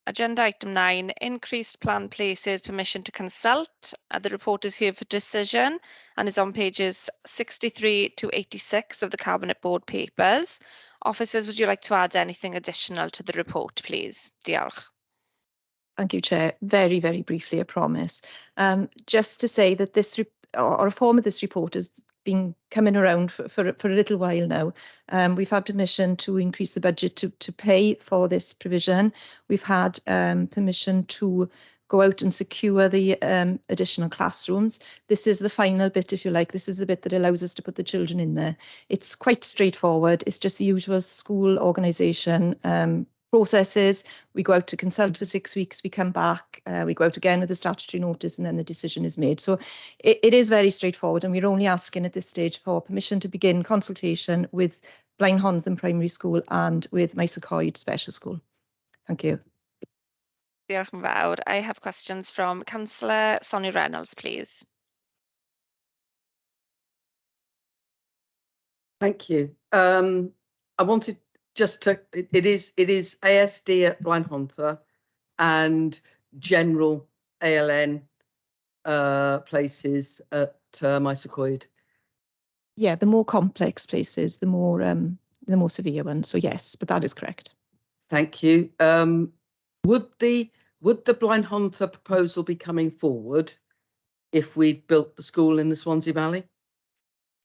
Agenda item 9, increased planned places, permission to consult. The report is here for decision and is on pages 63 to 86 of the Cabinet Board papers. Officers, would you like to add anything additional to the report, please? Diolch. Thank you, Chair. Very, very briefly, I promise. Just to say that this or a form of this report has been coming around for a little while now. We've had permission to increase the budget to pay for this provision. We've had permission to go out and secure the additional classrooms. This is the final bit, if you like. This is the bit that allows us to put the children in there. It's quite straightforward. It's just the usual school organisation processes. We go out to consult for 6 weeks, we come back, we go out again with a statutory notice, and then the decision is made. So it is very straightforward, and we're only asking at this stage for permission to begin consultation with Blaenhonddan Primary School and with Mysocoed Special School. Thank you. Diolch yn fawr. I have questions from Councillor Sonia Reynolds, please. Thank you. I wanted just to, it is ASD at Blaenhonddan and general ALN places at Mysocoed. Yeah, the more complex places, the more severe ones. So yes, but that is correct. Thank you. Would the Blaenhonddan proposal be coming forward if we built the school in the Swansea Valley?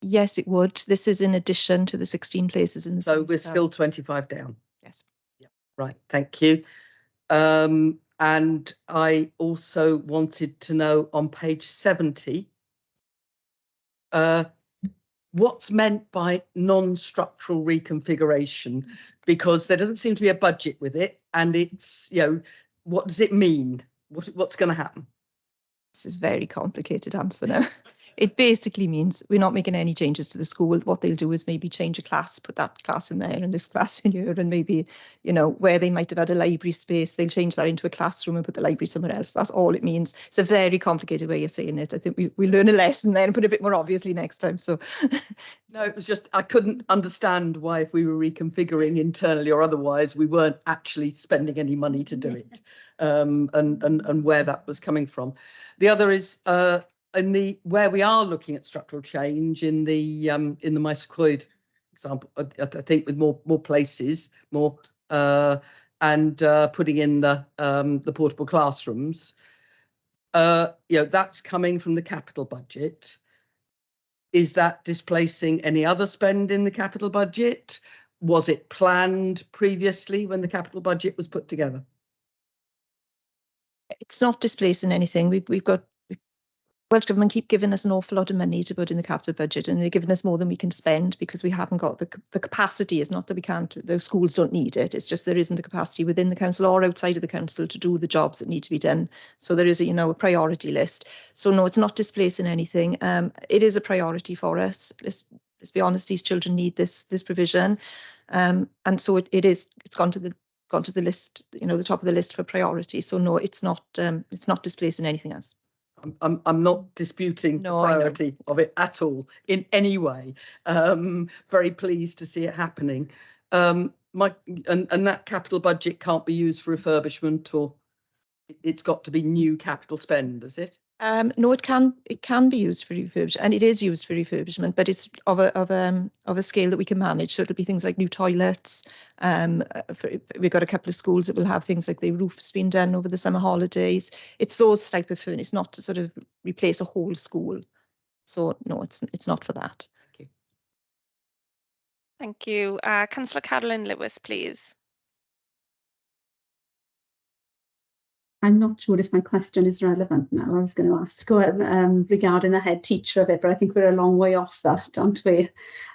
Yes, it would. This is in addition to the 16 places in the So Swansea we're Valley. still 25 down. Yes. Yeah. Right. Thank you. And I also wanted to know on page 70, what's meant by non-structural reconfiguration, because there doesn't seem to be a budget with it, and it's, you know, what does it mean? What's going to happen? This is a very complicated answer now. It basically means we're not making any changes to the school. What they'll do is maybe change a class, put that class in there and this class in here, and maybe, you know, where they might have had a library space, they'll change that into a classroom and put the library somewhere else. That's all it means. It's a very complicated way of saying it. I think we learn a lesson there and put it a bit more obviously next time. So no, it was just I couldn't understand why, if we were reconfiguring internally or otherwise, we weren't actually spending any money to do it, and where that was coming from. The other is in the where we are looking at structural change in the Mysocoed example. I think with more places, more and putting in the portable classrooms. You know, that's coming from the capital budget. Is that displacing any other spend in the capital budget? Was it planned previously when the capital budget was put together? it's not displacing anything. We've got Welsh Government keep giving us an awful lot of money to put in the capital budget, and they're giving us more than we can spend because we haven't got the capacity. It's not that we can't, the schools don't need it. It's just there isn't the capacity within the council or outside of the council to do the jobs that need to be done. So there is a, a priority list. So no, it's not displacing anything. It is a priority for us. Let's let's be honest, these children need this provision. And so it's gone to the list, you know, the top of the list for priority. So no, it's not displacing anything else. I'm not disputing the priority of it at all in any way. Very pleased to see it happening. And that capital budget can't be used for refurbishment, or it's got to be new capital spend, is it? No, it can be used for refurbishment, and it is used for refurbishment, but it's of a scale that we can manage. So it'll be things like new toilets. We've got a couple of schools that will have things like the roof's been done over the summer holidays. It's those type of things. It's not to sort of replace a whole school. So no, it's not for that. Thank you. Councillor Carolyn Lewis, please. I'm not sure if my question is relevant now. I was going to ask regarding the head teacher of it, but I think we're a long way off that, aren't we?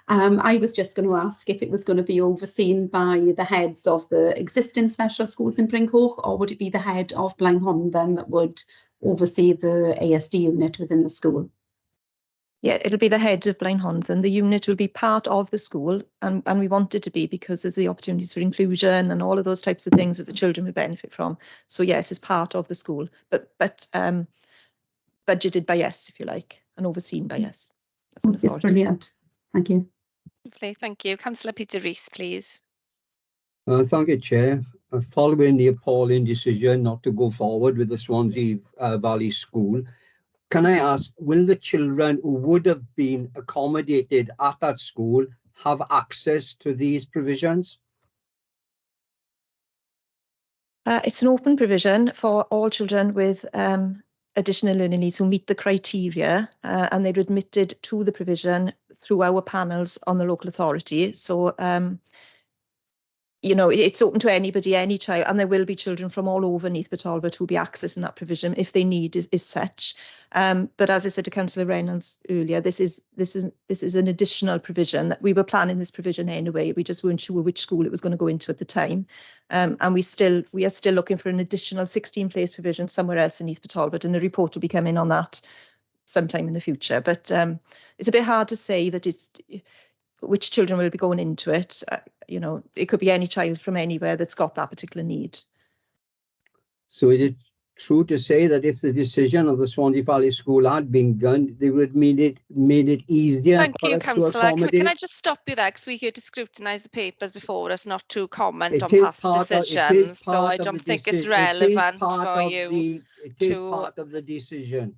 I was just going to ask if it was going to be overseen by the heads of the existing special schools in Brincoch, or would it be the head of Blaenhon then that would oversee the ASD unit within the school? Yeah, it'll be the head of Blaenhon, and the unit will be part of the school, and we want it to be, because there's the opportunities for inclusion and all of those types of things that the children will benefit from. So yes, it's part of the school, but budgeted by us, if you like, and overseen by us. It's brilliant. Thank you. Lovely, thank you. Councillor Peter Rees, please. Thank you, Chair. Following the appalling decision not to go forward with the Swansea Valley School, can I ask, will the children who would have been accommodated at that school have access to these provisions? It's an open provision for all children with additional learning needs who meet the criteria, and they're admitted to the provision through our panels on the local authority. So you know, it's open to anybody, any child, and there will be children from all over Neath Talbot who will be accessing that provision if they need is such. But as I said to Councillor Reynolds earlier, this is an additional provision that we were planning this provision anyway. We just weren't sure which school it was going to go into at the time, and we are still looking for an additional 16-place provision somewhere else in Neath Talbot, and the report will be coming on that sometime in the future. But it's a bit hard to say that it's which children will be going into it. You know, it could be any child from anywhere that's got that particular need. So is it true to say that if the decision of the Swansea Valley School had been done, they would have made it easier Thank for you, us to Councillor. accommodate? Can I just stop you there, because we're here to scrutinize the papers before us, not to comment It on is past part of, decisions. it is So part I of don't the think it's decision. relevant It is part for of you the. It is to. part of the decision.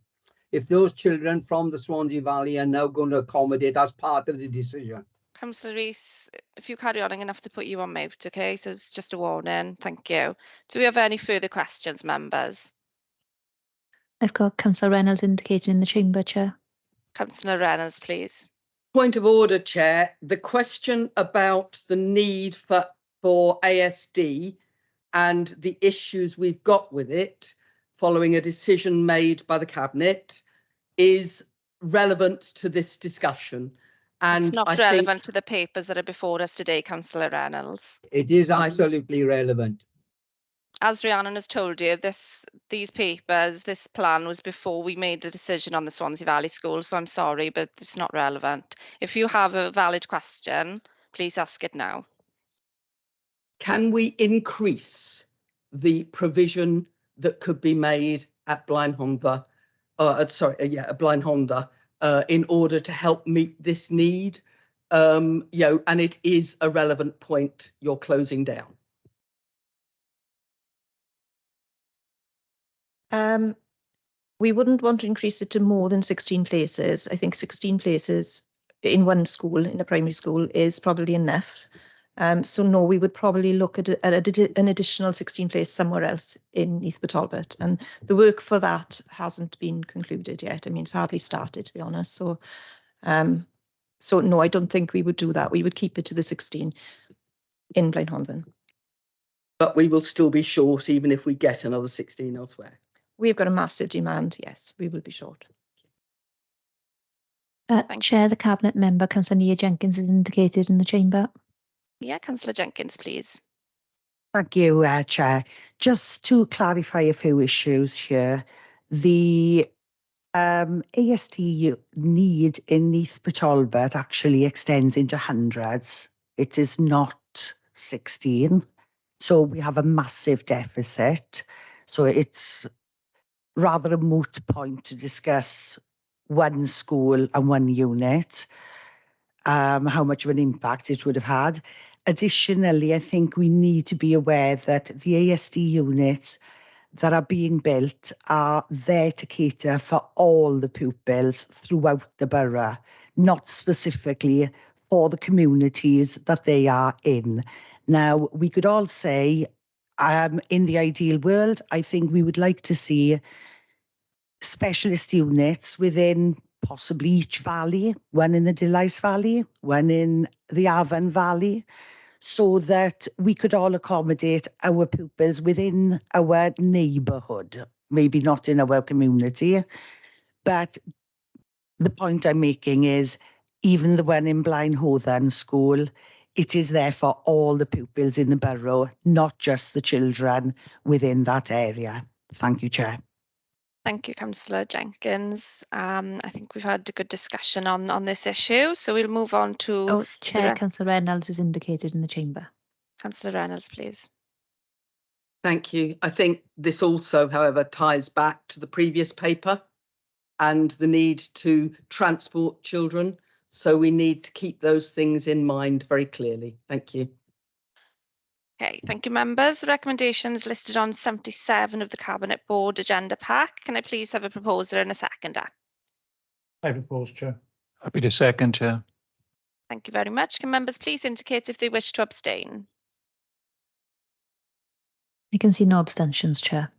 If those children from the Swansea Valley are now going to accommodate as part of the decision. Councillor Rees, if you carry on, I'm going to have to put you on mute, okay? So it's just a warning. Thank you. Do we have any further questions, members? I've got Councillor Reynolds indicated in the chamber, Chair. Councillor Reynolds, please. Point of order, Chair. The question about the need for ASD and the issues we've got with it following a decision made by the Cabinet is relevant to this discussion. And it's not I relevant think to the papers that are before us today, Councillor Reynolds. It is absolutely relevant. As Rhiannon has told you, these papers, this plan was before we made the decision on the Swansea Valley School, so I'm sorry, but it's not relevant. If you have a valid question, please ask it now. Can we increase the provision that could be made at Blaenhondda, Blaenhondda, in order to help meet this need? You know, and it is a relevant point you're closing down. We wouldn't want to increase it to more than 16 places. I think 16 places in one school, in a primary school, is probably enough. So no, we would probably look at an additional 16 place somewhere else in Neath Talbot, and the work for that hasn't been concluded yet. I mean, it's hardly started, to be honest. So, so no, I don't think we would do that. We would keep it to the 16 in Blaenhondda. But we will still be short even if we get another 16 elsewhere. We've got a massive demand. Yes, we will be short. Chair, the Cabinet member, Councillor Neath Jenkins, is indicated in the chamber. Yeah, Councillor Jenkins, please. Thank you, Chair. Just to clarify a few issues here, the ASD need in Neath Talbot actually extends into hundreds. It is not 16. So we have a massive deficit. So it's rather a moot point to discuss one school and one unit, how much of an impact it would have had. Additionally, I think we need to be aware that the ASD units that are being built are there to cater for all the pupils throughout the borough, not specifically for the communities that they are in. Now, we could all say, in the ideal world, I think we would like to see specialist units within possibly each valley, one in the Dillais Valley, one in the Avon Valley, so that we could all accommodate our pupils within our neighbourhood, maybe not in our community. But the point I'm making is, even the one in Blaenhothan School, it is there for all the pupils in the borough, not just the children within that area. Thank you, Chair. Thank you, Councillor Jenkins. I think we've had a good discussion on this issue, so we'll move on to Oh, Chair, Councillor Reynolds is indicated in the chamber. Councillor Reynolds, please. Thank you. I think this also, however, ties back to the previous paper and the need to transport children. So we need to keep those things in mind very clearly. Thank you. Okay, thank you, members. The recommendations listed on 77 of the Cabinet Board agenda pack. Can I please have a proposer and a seconder? I propose, Chair. Happy to second, Chair. Thank you very much. Can members please indicate if they wish to abstain? I can see no abstentions, Chair.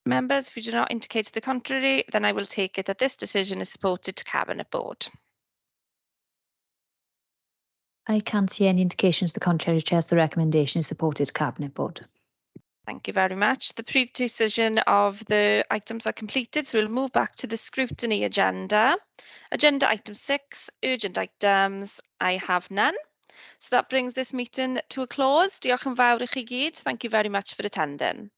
Members, if you do not indicate to the contrary, then I will take it that this decision is supported to Cabinet Board. I can't see any indications to the contrary, Chair. The recommendation is supported to Cabinet Board. Thank you very much. The pre-decision of the items are completed, so we'll move back to the scrutiny agenda. Agenda item 6, urgent items. I have none. So that brings this meeting to a close. Diolch yn fawr I chi gyd. Thank you very much for attending.